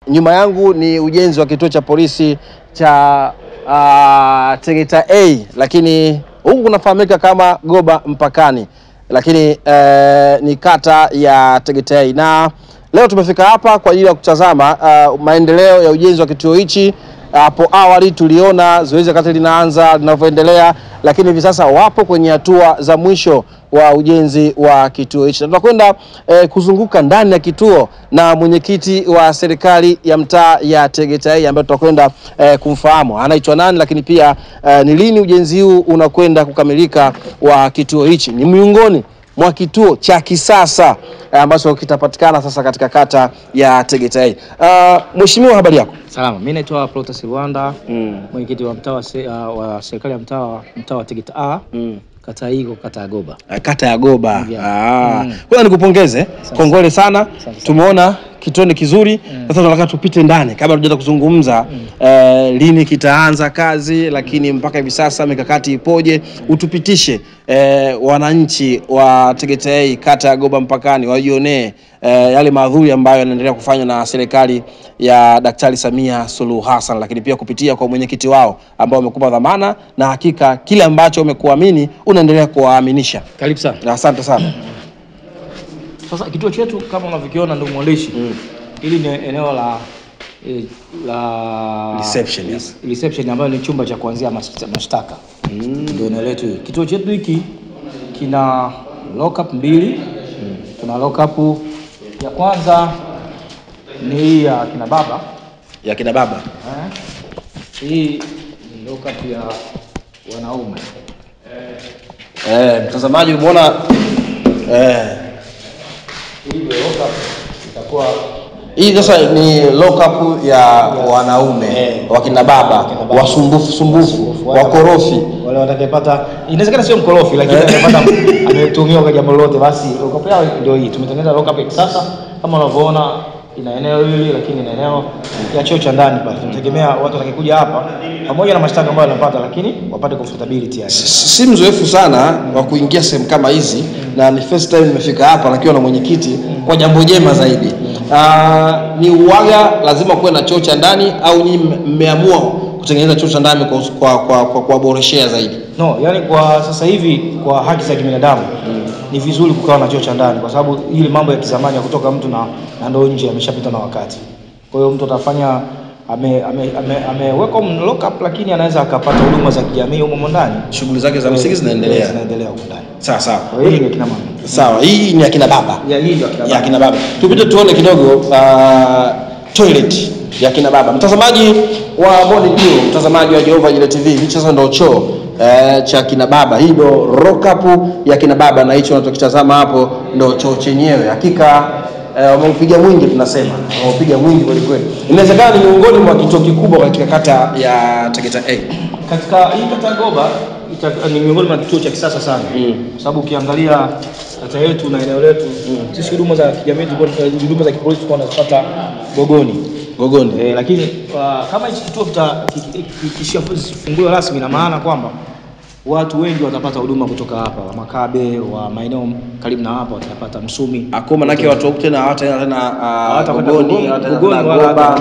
Nyuma yangu ni ujenzi wa kituo cha polisi cha Tegeta A, lakini huku kunafahamika kama Goba Mpakani, lakini ni kata ya Tegeta A. Na leo tumefika hapa kwa ajili ya kutazama maendeleo ya ujenzi wa kituo hichi. Hapo awali tuliona zoezi wakati linaanza linavyoendelea, lakini hivi sasa wapo kwenye hatua za mwisho wa ujenzi wa kituo hichi. Tunakwenda kuzunguka ndani ya kituo na mwenyekiti wa serikali ya mtaa ya Tegeta A ambaye tutakwenda kumfahamu anaitwa nani, lakini pia ni lini ujenzi huu unakwenda kukamilika wa kituo hichi. Ni miongoni mwa kituo cha kisasa ambacho kitapatikana sasa katika kata ya Tegeta A. Mheshimiwa, habari yako? Salama. Mimi naitwa Protas Rwanda, mwenyekiti wa mtaa wa serikali ya mtaa wa Tegeta A. Kata hii kata ya Goba. Kata ya Goba. Kwanza nikupongeze. Kongole sana. Tumeona kituo ni kizuri. Sasa tunataka tupite ndani kabla tujaanza kuzungumza lini kitaanza kazi, lakini mpaka hivi sasa mikakati ipoje. Utupitishe wananchi wa Tegeta A kata ya Goba Mpakani wajionee yale madhuri ambayo yanaendelea kufanywa na serikali ya Daktari Samia Suluhu Hassan, lakini pia kupitia kwa mwenyekiti wao ambao wamekupa dhamana, na hakika kile ambacho umekuamini unaendelea kuwaaminisha. Karibu sana. Asante sana. Sasa kituo chetu kama unavyokiona ndio mwandishi. Hili ni eneo la reception, yes. Reception ambayo ni chumba cha kuanzia mashtaka. Ndio eneo letu. Kituo chetu hiki kina lock up mbili. Tuna lock up ya kwanza ni ya kina baba. Ya kina baba. Hii ni lock up ya wanaume. Mtazamaji umeona hii lock up itakuwa hii sasa ni lock up ya wanaume, wakina baba, wasumbufu, wakorofi. Wale watakayepata, inawezekana sio mkorofi lakini anapata ametumiwa kwa jambo lolote, basi lock up yao ndio hii. Tumetengeneza lock up sasa kama unavyoona, ina eneo hili lakini ina eneo ya choo cha ndani pale. Tunategemea watu watakayekuja hapa pamoja na mashtaka ambayo wanapata, lakini wapate comfortability yake. Si mzoefu sana wa kuingia sehemu kama hizi, na ni first time nimefika hapa nakiwa na mwenyekiti kwa jambo jema zaidi. Ni uwaga lazima kuwe na choo cha ndani au ni mmeamua kutengeneza choo cha ndani kwa boreshea zaidi? No, yani kwa sasa hivi kwa haki za kibinadamu ni vizuri kukaa na choo cha ndani, kwa sababu ile mambo ya kizamani ya kutoka mtu na ndoo nje yameshapita na wakati. Kwa hiyo mtu atafanya ameweka lock up, lakini anaweza akapata huduma za kijamii huko ndani. Shughuli zake za msingi zinaendelea huko ndani. Sawa. Kwa hiyo ni akina mama. Sawa, hii ni akina baba. Ya hii ndio akina baba. Ya akina baba. Tupite tuone kidogo toilet ya akina baba. Mtazamaji wa Boni Kio, mtazamaji wa Jehova Jile TV, hicho sasa ndio choo cha kina baba. Hii ndio rock up ya kina baba, na hicho unachokitazama hapo ndio choo chenyewe. Hakika wameupiga mwingi, tunasema wameupiga mwingi kweli kweli. Inawezekana ni miongoni mwa kituo kikubwa katika kata ya Tegeta A. Katika hii kata Goba ni miongoni mwa kituo cha kisasa sana. Kwa sababu ukiangalia kata yetu na eneo letu, sisi huduma za kijamii, huduma za kipolisi tunazipata Gogoni. Lakini kama hichi kituo kishafunguliwa rasmi, na maana kwamba watu wengi watapata huduma kutoka hapa, Makabe wa maeneo karibu na hapa watapata Msumi. Akoma nake watu tena hawataenda Gogoni Goba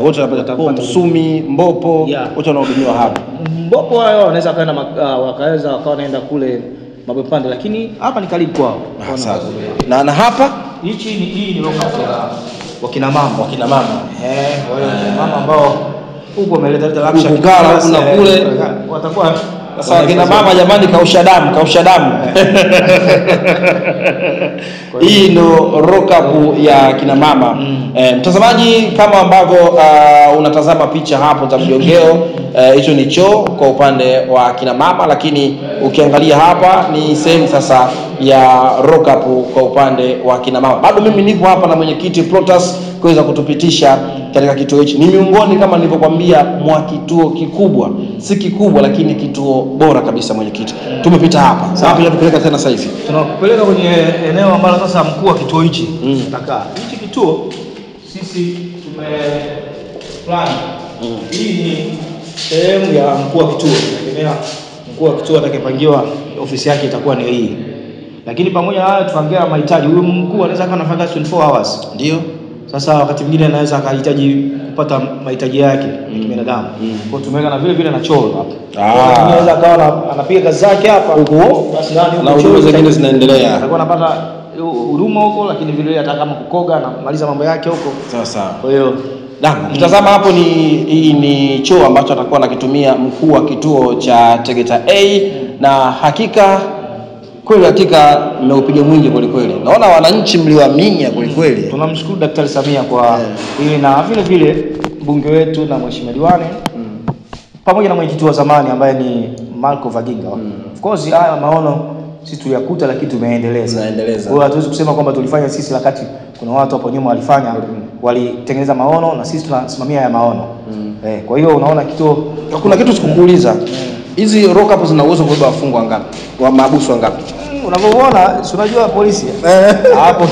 wote watapata Msumi, Mbopo, wote wanahudumiwa hapa. Mbopo wao wanaweza kaenda wakaenda kule Mabepande, lakini hapa ni karibu kwao. Na hapa hii ni lock up ya wakina mama. Wale mama ambao huko wameleta lapsha kukala kuna kule watakuwa sasa wakina mama, jamani, kausha damu. Hii ndo rock up ya kina mama. Mtazamaji, kama ambavyo unatazama picha hapo za mjongeo, hicho ni choo kwa upande wa kina mama, lakini ukiangalia hapa ni sehemu sasa ya rock up kwa upande wa kina mama. Bado mimi nipo hapa na mwenyekiti Protas kuweza kutupitisha katika kituo hichi. Ni miongoni kama nilivyokuambia mwa kituo kikubwa, si kikubwa lakini kituo bora kabisa mwenyekiti. Tumepita hapa. Sasa tunapeleka tena sasa hivi. Tunakupeleka kwenye eneo ambalo sasa mkuu wa kituo hichi atakaa. Hichi kituo sisi plan. Hii ni sehemu ya mkuu wa kituo. Tegemea mkuu wa kituo atakayepangiwa ofisi yake itakuwa ni hii. Lakini pamoja na hayo tuangalia mahitaji. Huyu mkuu anaweza kuwa anafanya 24 hours. Ndio. Sasa wakati mwingine anaweza akahitaji kupata mahitaji yake ya kibinadamu. Kwa tumeweka na vile vile na choo hapa. Anaweza akawa anapiga kazi zake hapa huko, basi ndani huko choo zingine zinaendelea. Atakuwa anapata huduma huko, lakini vile vile hata kama kukoga na maliza mambo yake huko. Sawa. Kwa hiyo mtazama hapo ni choo ambacho atakuwa anakitumia mkuu wa kituo cha Tegeta A, na hakika mmeupiga mwingi kweli. Naona wananchi mliwaaminia kweli. Tunamshukuru Daktari Samia kwa hili, na vile vile mbunge wetu na mheshimiwa diwani pamoja na mwenyekiti wa zamani ambaye ni Marco Vaginga. Of course haya maono sisi tuliyakuta, lakini tumeendeleza. Kwa hiyo hatuwezi kusema kwamba tulifanya sisi, wakati kuna watu hapo nyuma walifanya, walitengeneza maono na sisi tunasimamia ya maono. Kwa hiyo unaona kuna kitu sikukuuliza. Hizi rock up zina uwezo kubeba wafungwa ngapi? Wa mahabusu wangapi? Unavyoona unajua polisi hapo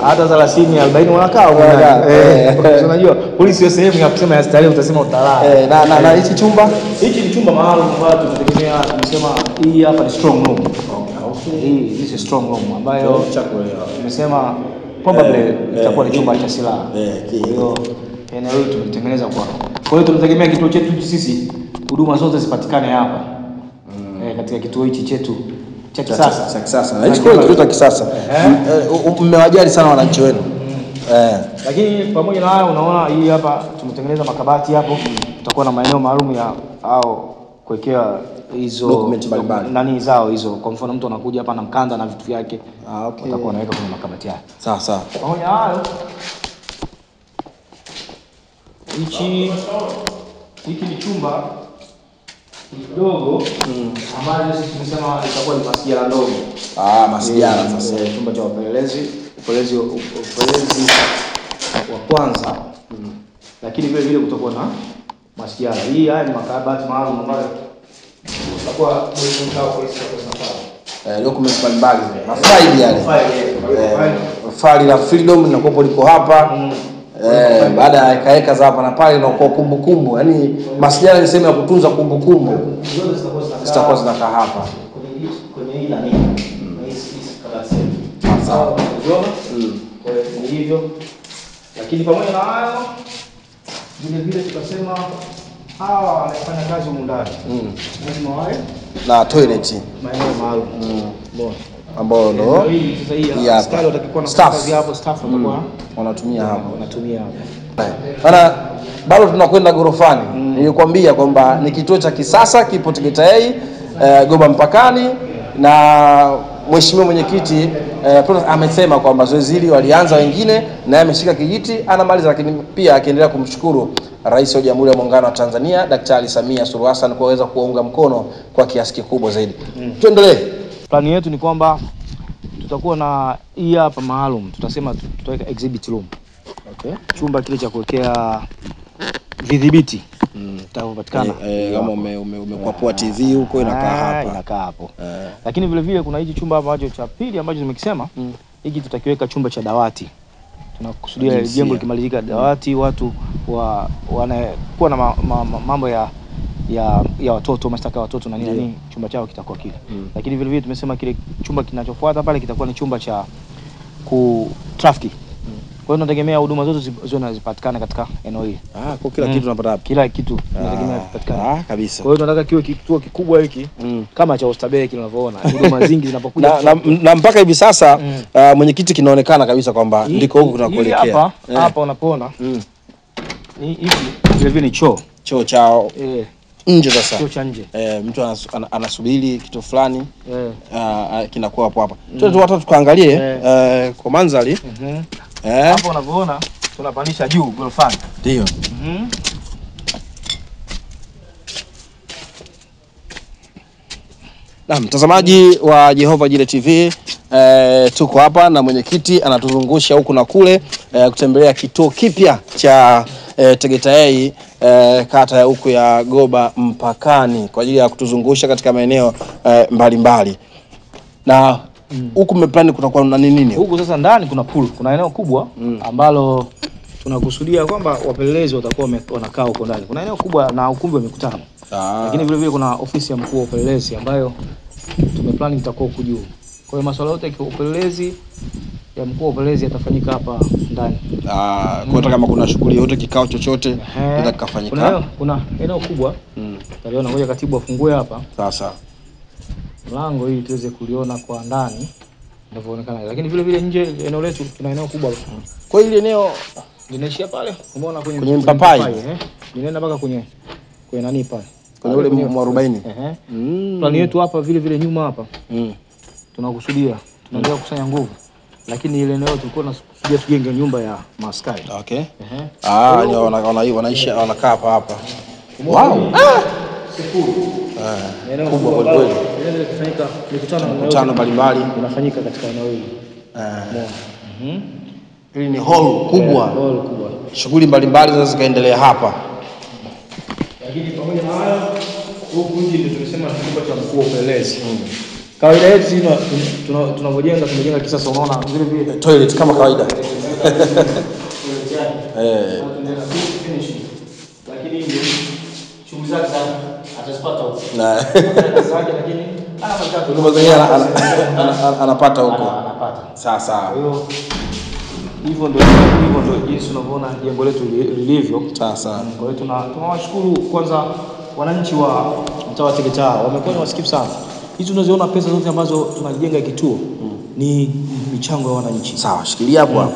hata 30 40 wanakaa huko. Unajua polisi sio sehemu ya kusema ya starehe, utasema utalala. Na hichi chumba, hichi ni chumba maalum ambacho tunategemea, tunasema hii hapa ni strong room. Hii is a strong room ambayo tumesema probably itakuwa ni chumba cha silaha. Kwa hiyo eneo hili tumetengeneza kwa hiyo tunategemea kituo chetu sisi huduma zote zipatikane hapa. Katika kituo hichi chetu cha kisasa. Hichi kituo cha kisasa. Mmewajali sana wananchi wenu. Lakini pamoja na hayo, unaona hii hapa tumetengeneza makabati hapo. Tutakuwa na maeneo maalum ya au kuwekea hizo document mbalimbali. Nani zao hizo. Kwa mfano mtu anakuja hapa na mkanda na vitu vyake. Utakuwa unaweka kwenye makabati yake. Sawa. Pamoja na hayo, hiki ni chumba kidogo ambacho sisi tumesema itakuwa ni masijara ndogo. Masijara sasa. Chumba cha upelelezi wa kwanza. Lakini vile vile kutakuwa na masijara. Haya ni makabati maalum ambayo tutakuwa kwa polisi kwa documents mbalimbali, mafaili yale. Faili la freedom linakuwa liko hapa. Baada ya kaeka za hapa na pale na kwa kumbukumbu. Yaani masijara ni sehemu ya kutunza kumbukumbu. Zitakuwa zinakaa hapa. Kwenye hii nani? Sawa. Kwa hiyo ni hivyo. Lakini pamoja na hayo, vile tukasema hawa wanafanya kazi humu ndani. Lazima wawe na toilet maeneo maalum. Ambao ndo askari watakuwa na kazi hapo, staff watakuwa wanatumia hapo. Bana, bado tunakwenda gorofani. Nilikwambia kwamba ni kituo cha kisasa kipo Tegeta A, Goba mpakani, na mheshimiwa mwenyekiti amesema kwamba zoezi hili walianza wengine na ameshika kijiti anamaliza, lakini pia akiendelea kumshukuru Rais wa Jamhuri ya Muungano wa Tanzania Daktari Samia Suluhu Hassan kwa kuweza kuunga mkono kwa kiasi kikubwa zaidi. Tuendelee. Plani yetu ni kwamba tutakuwa na hii hapa maalum, tutasema tutaweka exhibit room. Chumba kile cha kuwekea vidhibiti tutapatikana. Kama umekwapua TV huko inakaa hapo. Lakini vile vile kuna hichi chumba ambacho cha pili ambacho nimekisema, hiki tutakiweka chumba cha dawati. Tunakusudia jengo likimalizika dawati, watu wanakuwa na mambo ya watoto, mashtaka ya watoto na nini, chumba chao kitakuwa kile. Lakini vile vile tumesema kile chumba kinachofuata pale kitakuwa ni chumba cha traffic. Kwa hiyo tunategemea huduma zote zipatikane katika eneo hili. Kwa kila kitu tunapata hapa. Kila kitu tunategemea kipatikane. Kabisa. Kwa hiyo tunataka kiwe kituo kikubwa hiki kama cha Oysterbay kinavyoona. Huduma zingi zinapokuja na mpaka hivi sasa mwenyekiti kinaonekana kabisa kwamba ndiko huko tunakuelekea. Hapa unapoona. Ni hiki vile vile ni choo chao. Nje sasa. Choo cha nje. Mtu anasubiri kitu fulani kinakuwa hapo hapa. Tuende watu tukaangalie kwa mandhari. Hapo unavyoona tunapandisha juu gorofani. Ndio. Na mtazamaji wa Jehova Jire TV, tuko hapa na mwenyekiti anatuzungusha huku na kule kutembelea kituo kipya cha Tegeta A, kata ya huku ya Goba mpakani, kwa ajili ya kutuzungusha katika maeneo mbalimbali. Na huku mmeplan kutakuwa na nini? Huku sasa ndani kuna pool, kuna eneo kubwa ambalo tunakusudia kwamba wapelelezi watakuwa wanakaa huko ndani. Kuna eneo kubwa na ukumbi wa mikutano. Lakini vile vile kuna ofisi ya mkuu wa upelelezi ambayo tumeplan itakuwa huko juu. Kwa hiyo masuala yote ya upelelezi ya mkuu wa upelelezi yatafanyika hapa ndani. Kwa hata kama kuna shughuli yote, kikao chochote kitakafanyika. Kuna eneo kubwa. Taliona, ngoja katibu afungue hapa. Sasa mlango ili tuweze kuliona kwa ndani ndivyoonekana. Lakini vile vile nje eneo letu tuna eneo kubwa. Kwa ile eneo linaishia pale. Umeona kwenye mpapai. Linaenda mpaka kwenye nani pale. Kwenye ule mwarobaini. Plani yetu hapa vile vile nyuma hapa. Tunakusudia, tunaendelea kukusanya nguvu. Lakini ile eneo tulikuwa tunasudia tujenge nyumba ya maaskari. Okay. Wanaishi wanakaa hapa. Wow. Kubwa kwa kweli. Ile kufanyika mikutano mbalimbali inafanyika katika eneo hili. Hili ni hall kubwa. Shughuli mbalimbali zinaweza zikaendelea hapa. Lakini pamoja na hayo, huku nje ndio tumesema ni chumba cha mkuu wa upelelezi. Kawaida yetu sisi tumejenga kisasa, unaona vile vile toilet kama kawaida. Lakini ndio shughuli zake atazipata huko. Lakini anapata huko. Anapata. Sasa hivyo ndio jinsi unavyoona jengo letu lilivyo. Sasa kwa hiyo tunawashukuru kwanza wananchi wa mtaa wa Tegeta, wamekuwa ni wasikivu sana. Hizi tunaziona pesa zote ambazo tunajenga kituo ni michango ya wananchi. Sawa, shikilia hapo.